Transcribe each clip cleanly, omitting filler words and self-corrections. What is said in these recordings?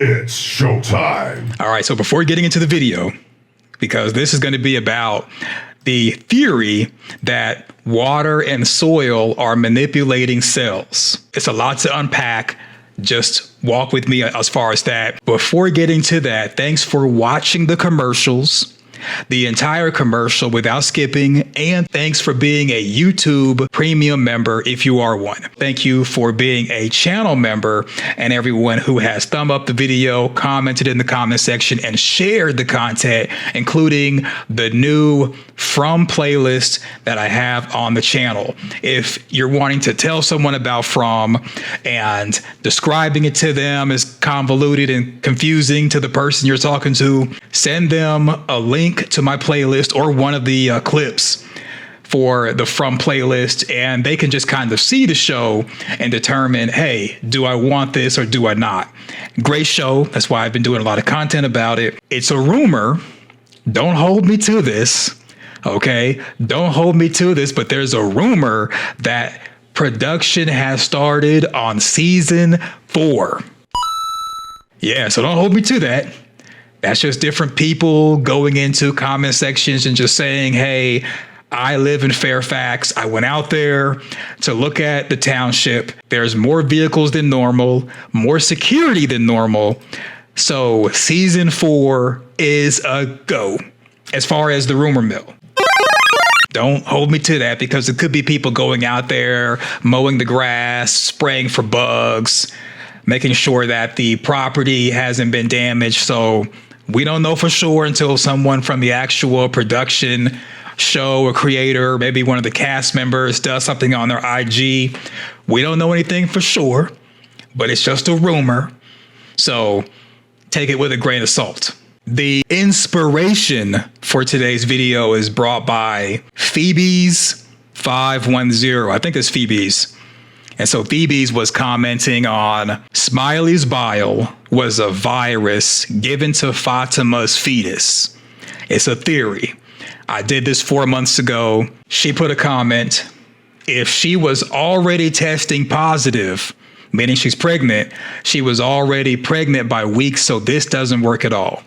It's showtime. All right, so before getting into the video, because this is going to be about the theory that water and soil are manipulating cells. It's a lot to unpack. Just walk with me as far as that. Before getting to that, thanks for watching the commercials, the entire commercial without skipping, and thanks for being a YouTube premium member if you are one. Thank you for being a channel member and everyone who has thumb up the video, commented in the comment section, and shared the content, including the new From playlist that I have on the channel. If you're wanting to tell someone about From and describing it to them is convoluted and confusing to the person you're talking to, send them a link to my playlist or one of the clips for the From playlist, and they can just kind of see the show and determine, hey, do I want this or do I not? Great show. That's why I've been doing a lot of content about it. It's a rumor. Don't hold me to this. Okay, don't hold me to this, but there's a rumor that production has started on season 4. Yeah, so don't hold me to that. That's just different people going into comment sections and just saying, hey, I live in Fairfax. I went out there to look at the township. There's more vehicles than normal, more security than normal. So season 4 is a go as far as the rumor mill. Don't hold me to that, because it could be people going out there, mowing the grass, spraying for bugs, making sure that the property hasn't been damaged. So we don't know for sure until someone from the actual production show or creator, maybe one of the cast members, does something on their IG. We don't know anything for sure, but it's just a rumor. So take it with a grain of salt. The inspiration for today's video is brought by Phoebe's 510. I think it's Phoebe's. And so Phoebe's was commenting on Smiley's bile was a virus given to Fatima's fetus. It's a theory. I did this 4 months ago. She put a comment. If she was already testing positive, meaning she's pregnant, she was already pregnant by weeks, so this doesn't work at all.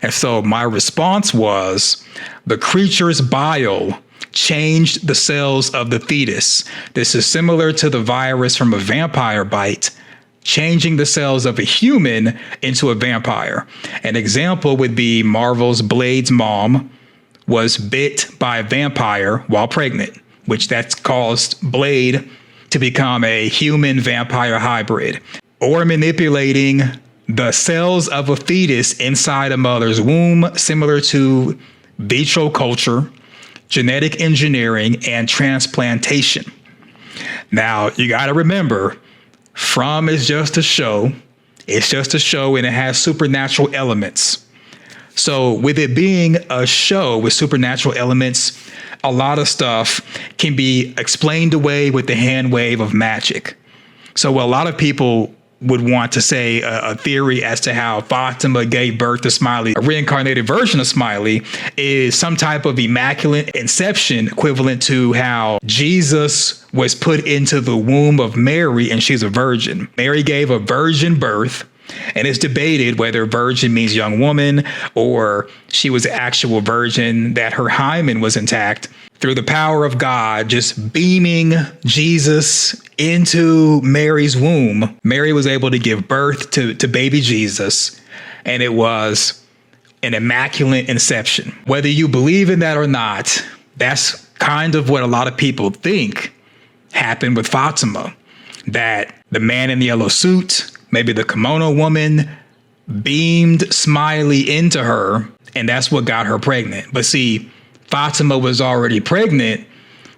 And so my response was, the creature's bile changed the cells of the fetus. This is similar to the virus from a vampire bite, changing the cells of a human into a vampire. An example would be Marvel's Blade's mom was bit by a vampire while pregnant, which that's caused Blade to become a human vampire hybrid. Or manipulating the cells of a fetus inside a mother's womb, similar to vitro culture, genetic engineering, and transplantation. Now, you got to remember, From is just a show. It's just a show, and it has supernatural elements. So with it being a show with supernatural elements, a lot of stuff can be explained away with the hand wave of magic. So a lot of people would want to say a theory as to how Fatima gave birth to Smiley, a reincarnated version of Smiley, is some type of immaculate inception, equivalent to how Jesus was put into the womb of Mary and she's a virgin. Mary gave a virgin birth, and it's debated whether virgin means young woman or she was an actual virgin, that her hymen was intact. Through the power of God just beaming Jesus into Mary's womb, Mary was able to give birth to baby Jesus, and it was an immaculate inception. Whether you believe in that or not, that's kind of what a lot of people think happened with Fatima, that the man in the yellow suit, maybe the kimono woman, beamed Smiley into her, and that's what got her pregnant. But see, Fatima was already pregnant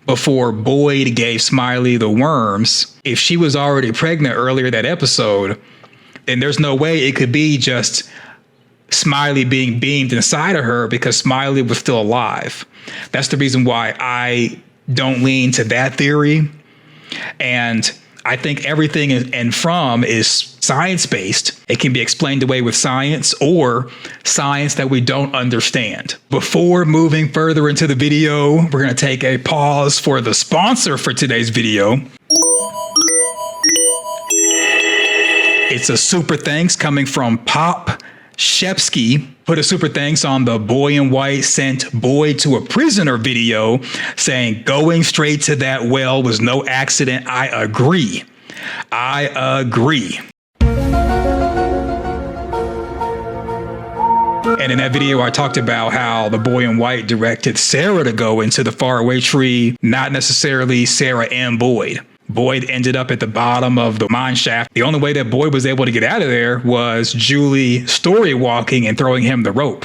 before Boyd gave Smiley the worms. If she was already pregnant earlier that episode, then there's no way it could be just Smiley being beamed inside of her, because Smiley was still alive. That's the reason why I don't lean to that theory. And I think everything in From is science-based. It can be explained away with science or science that we don't understand. Before moving further into the video, we're going to take a pause for the sponsor for today's video. It's a super thanks coming from Pop Shepsky. Put a super thanks on the Boy in White sent Boyd to a prisoner video saying going straight to that well was no accident. I agree. I agree. And in that video, I talked about how the Boy in White directed Sarah to go into the faraway tree, not necessarily Sarah and Boyd. Boyd ended up at the bottom of the mine shaft. The only way that Boyd was able to get out of there was Julie story walking and throwing him the rope.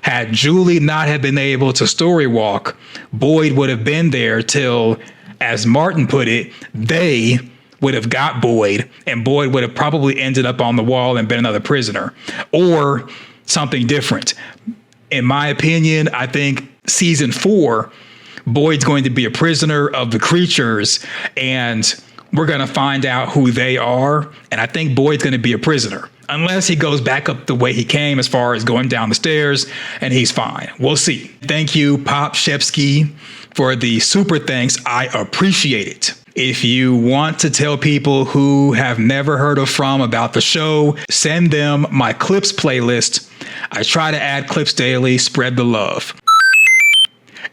Had Julie not have been able to story walk, Boyd would have been there till, as Martin put it, they would have got Boyd, and Boyd would have probably ended up on the wall and been another prisoner, or something different. In my opinion, I think season 4, Boyd's going to be a prisoner of the creatures, and we're going to find out who they are. And I think Boyd's going to be a prisoner, unless he goes back up the way he came as far as going down the stairs, and he's fine. We'll see. Thank you, Pop Shepsky, for the super thanks. I appreciate it. If you want to tell people who have never heard of From about the show, send them my clips playlist. I try to add clips daily, spread the love.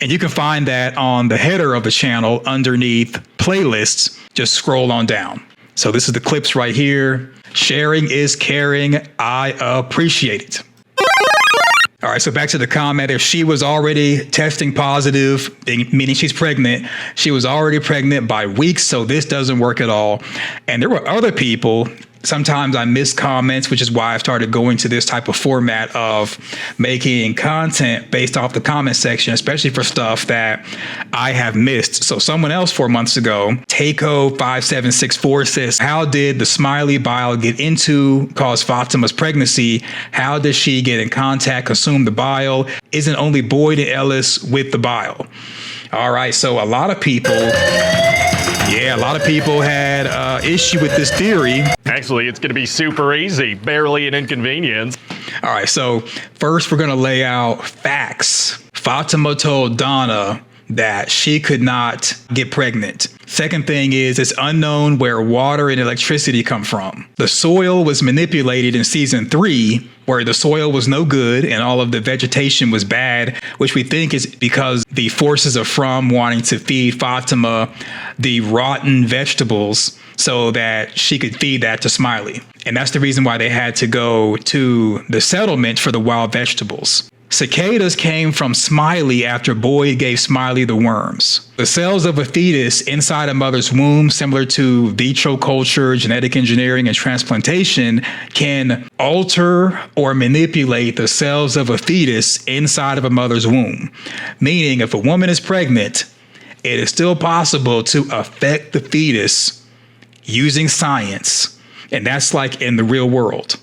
And you can find that on the header of the channel underneath playlists. Just scroll on down. So this is the clips right here. Sharing is caring. I appreciate it. All right, so back to the comment. If she was already testing positive, meaning she's pregnant, she was already pregnant by weeks, so this doesn't work at all. And there were other people. Sometimes I miss comments, which is why I've started going to this type of format of making content based off the comment section, especially for stuff that I have missed. So someone else 4 months ago, Takeo5764 says, how did the Smiley bile get into cause Fatima's pregnancy? How does she get in contact, consume the bile? Isn't only Boyd and Ellis with the bile? All right, so a lot of people had issue with this theory. Actually, it's going to be super easy, barely an inconvenience. All right, so first we're going to lay out facts. Fatima told Donna that she could not get pregnant. Second thing is, it's unknown where water and electricity come from. The soil was manipulated in season 3, where the soil was no good and all of the vegetation was bad, which we think is because the forces are from wanting to feed Fatima the rotten vegetables so that she could feed that to Smiley. And that's the reason why they had to go to the settlement for the wild vegetables. Cicadas came from Smiley after Boyd gave Smiley the worms. The cells of a fetus inside a mother's womb, similar to vitro culture, genetic engineering, and transplantation, can alter or manipulate the cells of a fetus inside of a mother's womb. Meaning, if a woman is pregnant, it is still possible to affect the fetus using science. And that's like in the real world.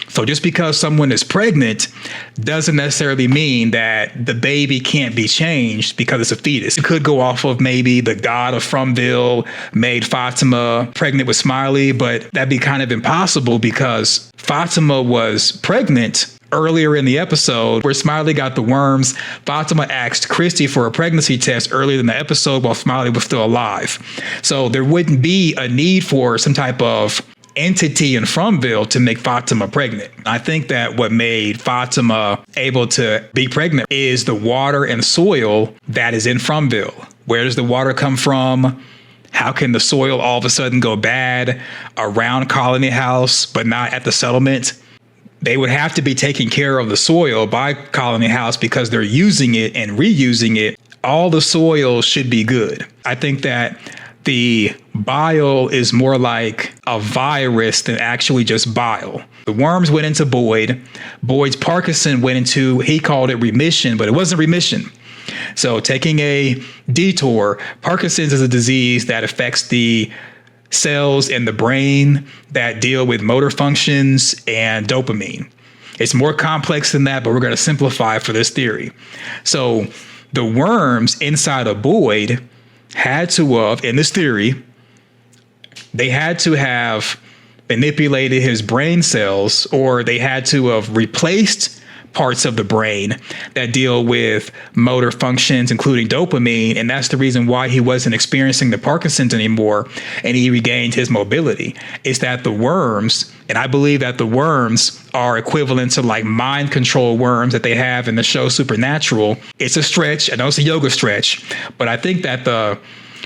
So just because someone is pregnant doesn't necessarily mean that the baby can't be changed because it's a fetus. It could go off of maybe the god of Fromville made Fatima pregnant with Smiley, but that'd be kind of impossible because Fatima was pregnant earlier in the episode where Smiley got the worms. Fatima asked Christy for a pregnancy test earlier in the episode while Smiley was still alive. So there wouldn't be a need for some type of entity in Fromville to make Fatima pregnant. I think that what made Fatima able to be pregnant is the water and soil that is in Fromville. Where does the water come from? How can the soil all of a sudden go bad around Colony House, but not at the settlement? They would have to be taking care of the soil by Colony House because they're using it and reusing it. All the soil should be good. I think that the bile is more like a virus than actually just bile. The worms went into Boyd. Boyd's Parkinson went into, he called it remission, but it wasn't remission. So taking a detour, Parkinson's is a disease that affects the cells in the brain that deal with motor functions and dopamine. It's more complex than that, but we're going to simplify for this theory. So the worms inside of Boyd had to have, in this theory, they had to have manipulated his brain cells, or they had to have replaced parts of the brain that deal with motor functions, including dopamine. And that's the reason why he wasn't experiencing the Parkinson's anymore and he regained his mobility. Is that the worms, and I believe that the worms are equivalent to like mind control worms that they have in the show Supernatural. It's a stretch. I know it's a yoga stretch, but I think that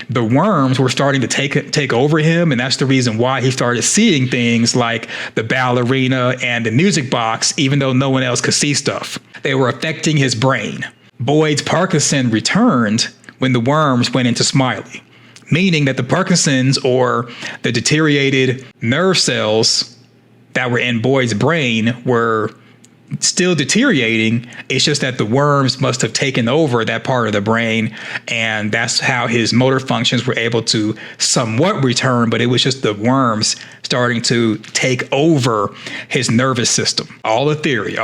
the worms were starting to take over him, and that's the reason why he started seeing things like the ballerina and the music box, even though no one else could see stuff. They were affecting his brain. Boyd's Parkinson returned when the worms went into Smiley, meaning that the Parkinson's, or the deteriorated nerve cells that were in Boyd's brain, were still deteriorating. It's just that the worms must have taken over that part of the brain, and that's how his motor functions were able to somewhat return, but it was just the worms starting to take over his nervous system. All a theory.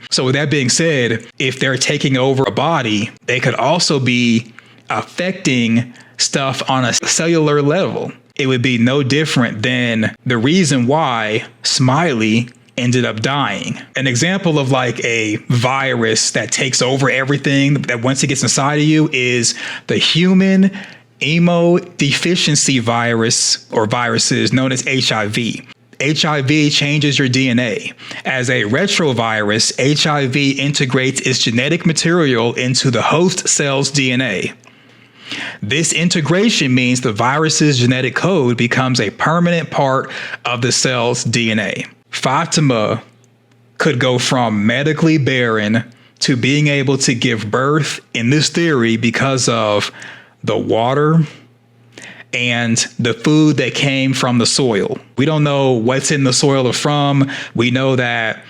So with that being said, if they're taking over a body, they could also be affecting stuff on a cellular level. It would be no different than the reason why Smiley ended up dying. An example of like a virus that takes over everything, that once it gets inside of you, is the human immunodeficiency virus, or viruses known as HIV. HIV changes your DNA. As a retrovirus, HIV integrates its genetic material into the host cell's DNA. This integration means the virus's genetic code becomes a permanent part of the cell's DNA. Fatima could go from medically barren to being able to give birth in this theory because of the water and the food that came from the soil. We don't know what's in the soil or from. We know that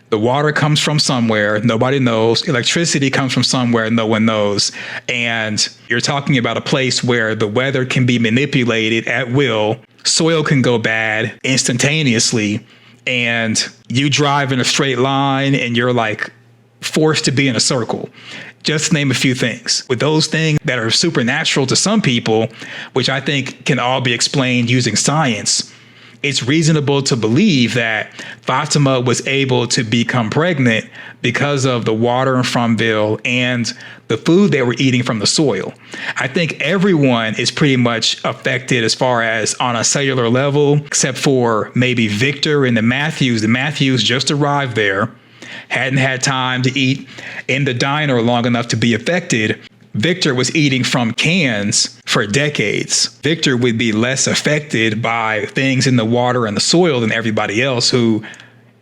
the water comes from somewhere. Nobody knows. Electricity comes from somewhere. No one knows. And you're talking about a place where the weather can be manipulated at will. Soil can go bad instantaneously. And you drive in a straight line and you're like forced to be in a circle. Just to name a few things. With those things that are supernatural to some people, which I think can all be explained using science, it's reasonable to believe that Fatima was able to become pregnant because of the water in Fromville and the food they were eating from the soil. I think everyone is pretty much affected as far as on a cellular level, except for maybe Victor and the Matthews. The Matthews just arrived there, hadn't had time to eat in the diner long enough to be affected. Victor was eating from cans for decades. Victor would be less affected by things in the water and the soil than everybody else who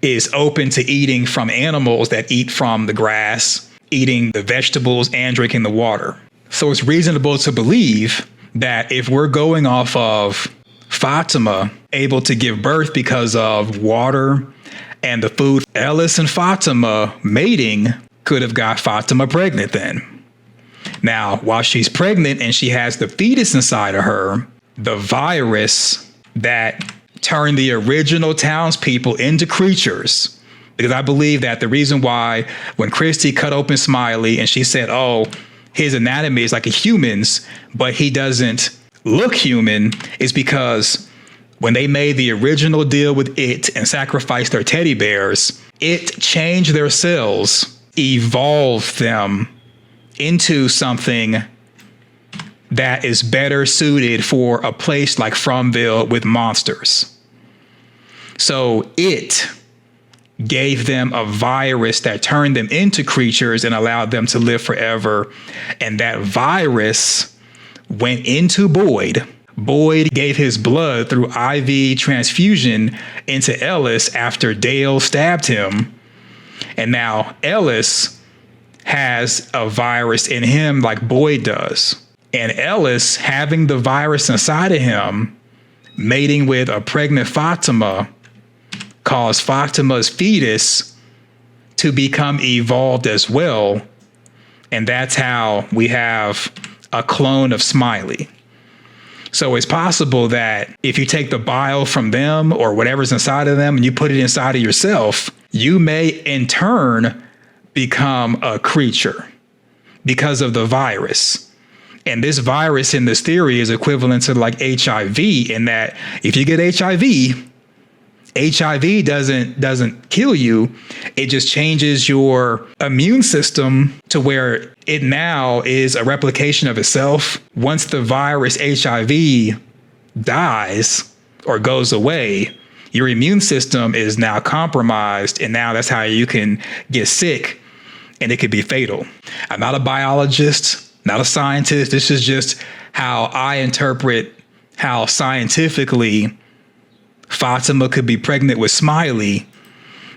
is open to eating from animals that eat from the grass, eating the vegetables and drinking the water. So it's reasonable to believe that if we're going off of Fatima able to give birth because of water and the food, Ellis and Fatima mating could have got Fatima pregnant then. Now, while she's pregnant and she has the fetus inside of her, the virus that turned the original townspeople into creatures, because I believe that the reason why when Christy cut open Smiley and she said, oh, his anatomy is like a human's, but he doesn't look human, is because when they made the original deal with it and sacrificed their teddy bears, it changed their cells, evolved them into something that is better suited for a place like Fromville with monsters. So it gave them a virus that turned them into creatures and allowed them to live forever. And that virus went into Boyd. Boyd gave his blood through IV transfusion into Ellis after Dale stabbed him. And now Ellis has a virus in him like Boyd does. And Ellis, having the virus inside of him, mating with a pregnant Fatima, caused Fatima's fetus to become evolved as well. And that's how we have a clone of Smiley. So it's possible that if you take the bile from them or whatever's inside of them and you put it inside of yourself, you may in turn become a creature because of the virus. And this virus in this theory is equivalent to like HIV, in that if you get HIV HIV doesn't kill you. It just changes your immune system to where it now is a replication of itself. Once the virus HIV dies or goes away, your immune system is now compromised, and now that's how you can get sick, and it could be fatal. I'm not a biologist, not a scientist. This is just how I interpret how scientifically Fatima could be pregnant with Smiley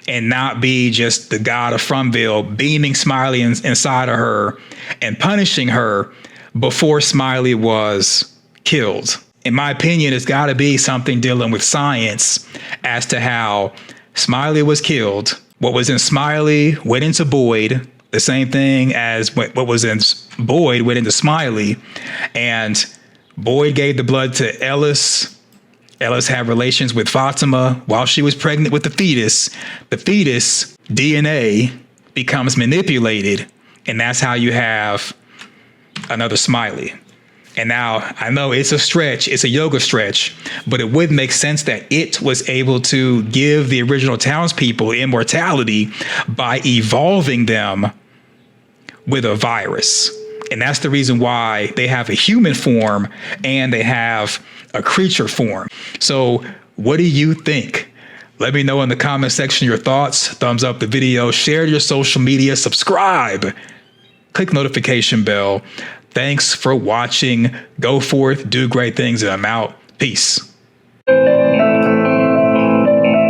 and not be just the god of Frumville beaming Smiley inside of her and punishing her before Smiley was killed. In my opinion, it's got to be something dealing with science as to how Smiley was killed. What was in Smiley went into Boyd, the same thing as what was in Boyd went into Smiley. And Boyd gave the blood to Ellis. Ellis had relations with Fatima while she was pregnant with the fetus. The fetus DNA becomes manipulated, and that's how you have another Smiley. And now I know it's a stretch, it's a yoga stretch, but it would make sense that it was able to give the original townspeople immortality by evolving them with a virus. And that's the reason why they have a human form and they have a creature form. So what do you think? Let me know in the comment section your thoughts. Thumbs up the video, share your social media, subscribe, click notification bell. Thanks for watching. Go forth, do great things, and I'm out. Peace.